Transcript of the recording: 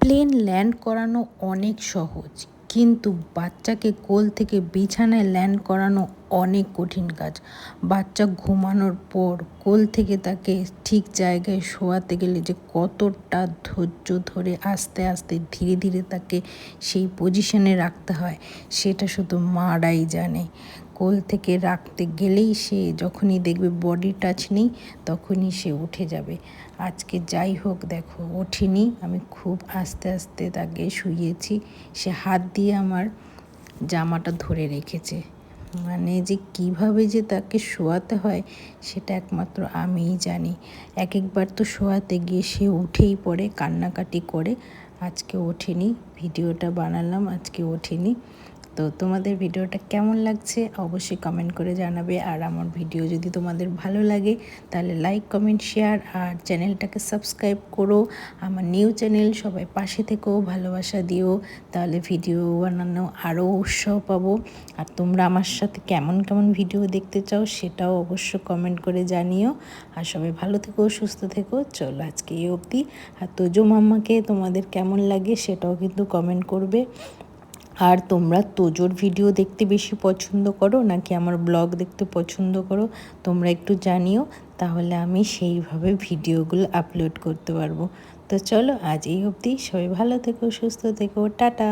Plane land করানো অনেক সহজ, কিন্তু বাচ্চাকে কোল থেকে বিছানায় ল্যান্ড করানো অনেক কঠিন কাজ। বাচ্চা ঘুমানোর পর কোল থেকে তাকে ঠিক জায়গায় শোয়াতে গেলে যে কতটা ধৈর্য ধরে আস্তে আস্তে ধীরে ধীরে তাকে সেই পজিশনে রাখতে হয়, সেটা শুধু মারাই জানে। কোল থেকে রাখতে গেলেই সে যখনই দেখবে বডি টাচ নেই তখনই সে উঠে যাবে। আজকে যাই হোক, দেখো ওঠেনি, আমি খুব আস্তে আস্তে তাকে শুইয়েছি। সে হাত দিয়ে আমার জামাটা ধরে রেখেছে। মানে যে কিভাবে যে তাকে শোয়াতে হয় সেটা একমাত্র আমিই জানি। এক একবার তো শোয়াতে গিয়ে সে উঠেই পড়ে, কান্নাকাটি করে। আজকে ওঠেনি, ভিডিওটা বানালাম, আজকে ওঠেনি। তো তোমাদের ভিডিওটা কেমন লাগছে অবশ্যই কমেন্ট করে জানাবে। আর আমার ভিডিও যদি তোমাদের ভালো লাগে তাহলে লাইক, কমেন্ট, শেয়ার আর চ্যানেলটাকে সাবস্ক্রাইব করো। আমার নিউ চ্যানেল, সবাই পাশে থেকেও ভালোবাসা দিও, তাহলে ভিডিও বানানো আরও উৎসাহ পাবো। আর তোমরা আমার সাথে কেমন কেমন ভিডিও দেখতে চাও সেটাও অবশ্য কমেন্ট করে জানিও। আর সবাই ভালো থেকো, সুস্থ থেকো। চলো আজকে এই অবধি। আর তোজো মাম্মাকে তোমাদের কেমন লাগে সেটাও কিন্তু কমেন্ট করবে। আর তোমরা তোজোর ভিডিও দেখতে বেশি পছন্দ করো নাকি আমার ব্লগ দেখতে পছন্দ করো তোমরা একটু জানিও, তাহলে আমি সেইভাবে ভিডিওগুলো আপলোড করতে পারবো। তো চলো আজ এই অবধি, সবাই ভালো থেকো, সুস্থ থেকো, টাটা।